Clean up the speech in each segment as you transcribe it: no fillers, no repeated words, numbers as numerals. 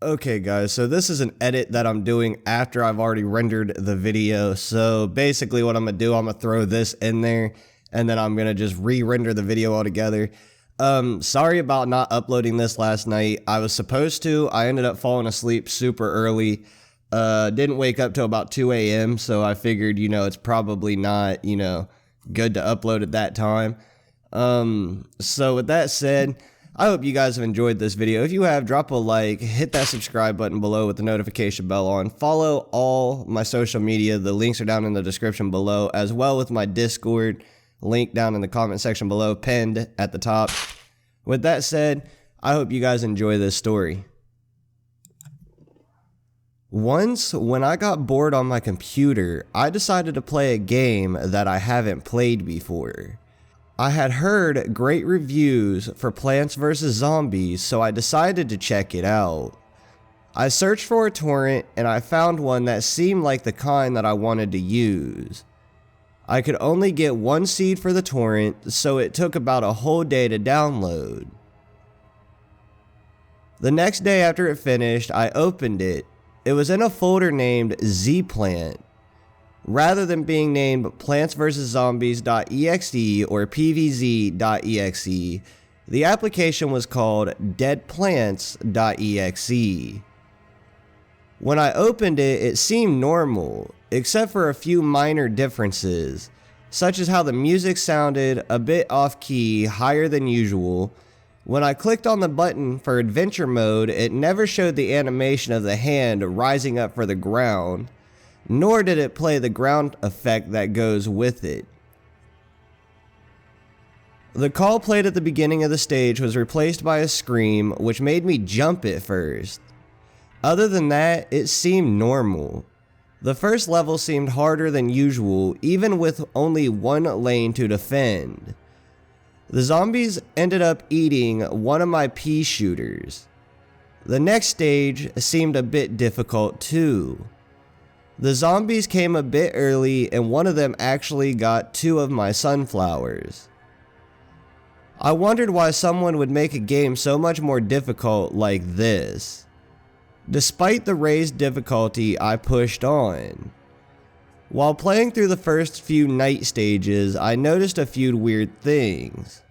Okay guys, so this is an edit that I'm doing after I've already rendered the video. So basically what I'm gonna do, I'm gonna throw this in there and then I'm gonna just re-render the video altogether. Sorry about not uploading this last night. I was supposed to. I ended up falling asleep super early. Didn't wake up till about 2 a.m. So I figured, you know, it's probably not, you know, good to upload at that time. So with that said, I hope you guys have enjoyed this video. If you have, drop a like, hit that subscribe button below with the notification bell on. Follow all my social media. The links are down in the description below, as well with my Discord link down in the comment section below, pinned at the top. With that said, I hope you guys enjoy this story. Once, when I got bored on my computer, I decided to play a game that I haven't played before. I had heard great reviews for Plants vs. Zombies, so I decided to check it out. I searched for a torrent and I found one that seemed like the kind that I wanted to use. I could only get one seed for the torrent, so it took about a whole day to download. The next day after it finished, I opened it. It was in a folder named Zplant. Rather than being named Plants vs. Zombies.exe or PVZ.exe, the application was called Deadplants.exe. When I opened it, it seemed normal, except for a few minor differences, such as how the music sounded a bit off-key, higher than usual. When I clicked on the button for adventure mode, it never showed the animation of the hand rising up for the ground, nor did it play the ground effect that goes with it. The call played at the beginning of the stage was replaced by a scream, which made me jump at first. Other than that, it seemed normal. The first level seemed harder than usual, even with only one lane to defend. The zombies ended up eating one of my pea shooters. The next stage seemed a bit difficult too. The zombies came a bit early and one of them actually got 2 of my sunflowers. I wondered why someone would make a game so much more difficult like this. Despite the raised difficulty, I pushed on. While playing through the first few night stages, I noticed a few weird things.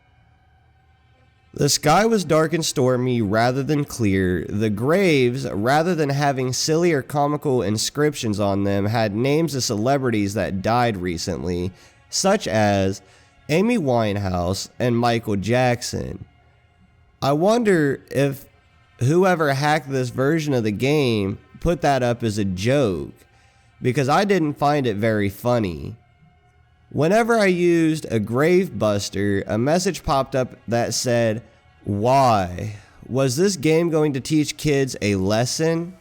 The sky was dark and stormy rather than clear. The graves, rather than having silly or comical inscriptions on them, had names of celebrities that died recently, such as Amy Winehouse and Michael Jackson. I wonder if whoever hacked this version of the game put that up as a joke, because I didn't find it very funny. Whenever I used a grave buster, a message popped up that said, "Why? Was this game going to teach kids a lesson?"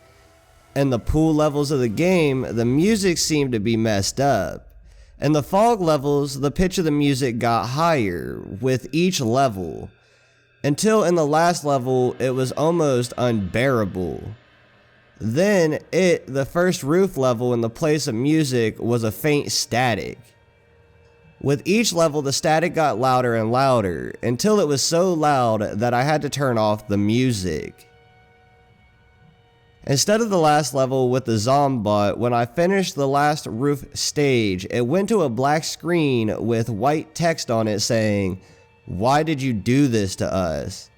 In the pool levels of the game, the music seemed to be messed up. In the fog levels, the pitch of the music got higher with each level, until in the last level, it was almost unbearable. Then the first roof level in the place of music was a faint static. With each level, the static got louder and louder, until it was so loud that I had to turn off the music. Instead of the last level with the Zombot, when I finished the last roof stage, it went to a black screen with white text on it saying, "Why did you do this to us?"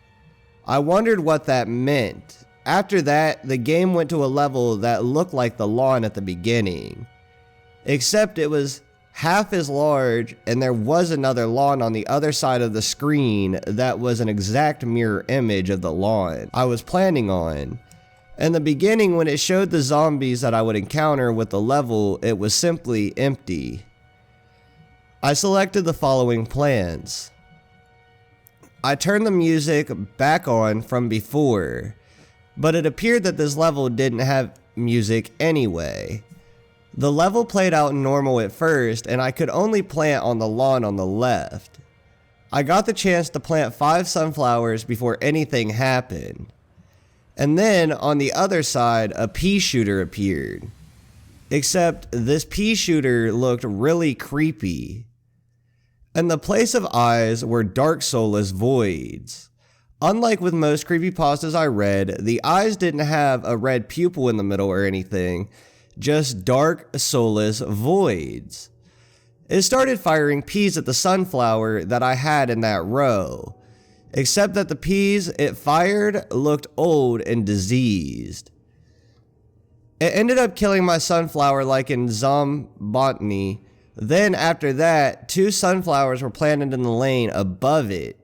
I wondered what that meant. After that, the game went to a level that looked like the lawn at the beginning, except it was half as large, and there was another lawn on the other side of the screen that was an exact mirror image of the lawn I was planning on. In the beginning, when it showed the zombies that I would encounter with the level, it was simply empty. I selected the following plans. I turned the music back on from before, but it appeared that this level didn't have music anyway. The level played out normal at first, and I could only plant on the lawn on the left. I got the chance to plant 5 sunflowers before anything happened. And then on the other side, a pea shooter appeared. Except this pea shooter looked really creepy. In the place of eyes were dark soulless voids. Unlike with most creepypastas I read, the eyes didn't have a red pupil in the middle or anything, just dark soulless voids. It started firing peas at the sunflower that I had in that row, except that the peas it fired looked old and diseased. It ended up killing my sunflower like in zombotany. Then after that, 2 sunflowers were planted in the lane above it,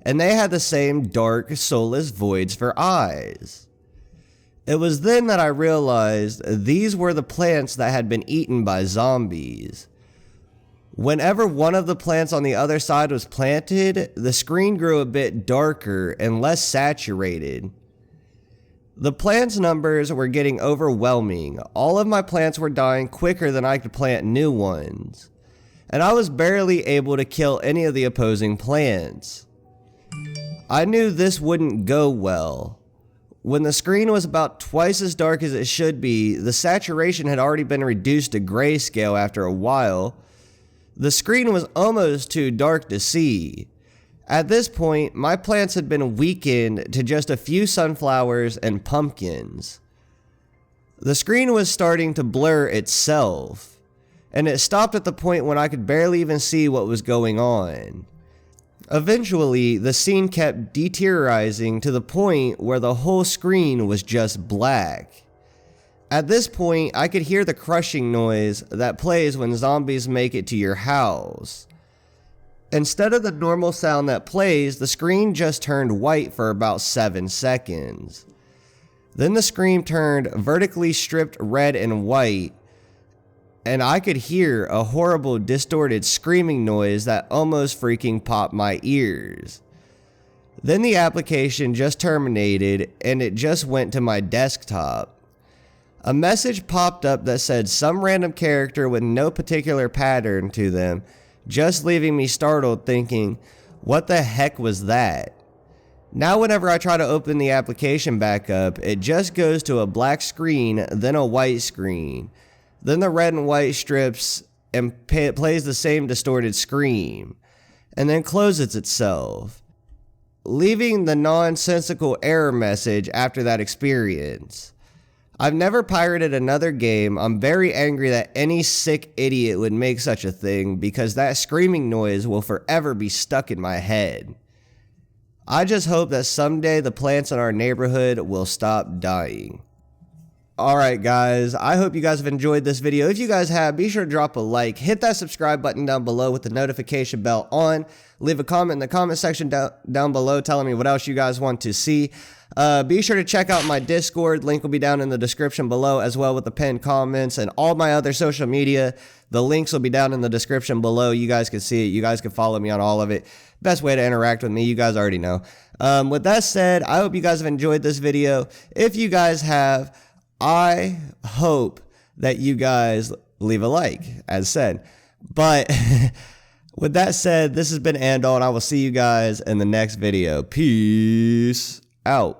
and they had the same dark, soulless voids for eyes. It was then that I realized these were the plants that had been eaten by zombies. Whenever one of the plants on the other side was planted, the screen grew a bit darker and less saturated. The plants' numbers were getting overwhelming. All of my plants were dying quicker than I could plant new ones, and I was barely able to kill any of the opposing plants. I knew this wouldn't go well. When the screen was about twice as dark as it should be, the saturation had already been reduced to grayscale after a while. The screen was almost too dark to see. At this point, my plants had been weakened to just a few sunflowers and pumpkins. The screen was starting to blur itself, and it stopped at the point when I could barely even see what was going on. Eventually, the scene kept deteriorating to the point where the whole screen was just black. At this point, I could hear the crushing noise that plays when zombies make it to your house. Instead of the normal sound that plays, the screen just turned white for about 7 seconds. Then the screen turned vertically stripped red and white, and I could hear a horrible distorted screaming noise that almost freaking popped my ears. Then the application just terminated and it just went to my desktop. A message popped up that said some random character with no particular pattern to them, just leaving me startled thinking, what the heck was that? Now whenever I try to open the application back up, it just goes to a black screen, then a white screen. Then the red and white strips and it plays the same distorted scream, and then closes itself, leaving the nonsensical error message after that experience. I've never pirated another game. I'm very angry that any sick idiot would make such a thing because that screaming noise will forever be stuck in my head. I just hope that someday the plants in our neighborhood will stop dying. Alright guys, I hope you guys have enjoyed this video. If you guys have, be sure to drop a like, hit that subscribe button down below with the notification bell on, leave a comment in the comment section down below telling me what else you guys want to see. Be sure to check out my Discord, link will be down in the description below as well with the pinned comments, and all my other social media, the links will be down in the description below. You guys can see it, you guys can follow me on all of it. Best way to interact with me, you guys already know. With that said, I hope you guys have enjoyed this video. If you guys have, I hope that you guys leave a like, as said. But with that said, this has been Andaull, and I will see you guys in the next video. Peace out.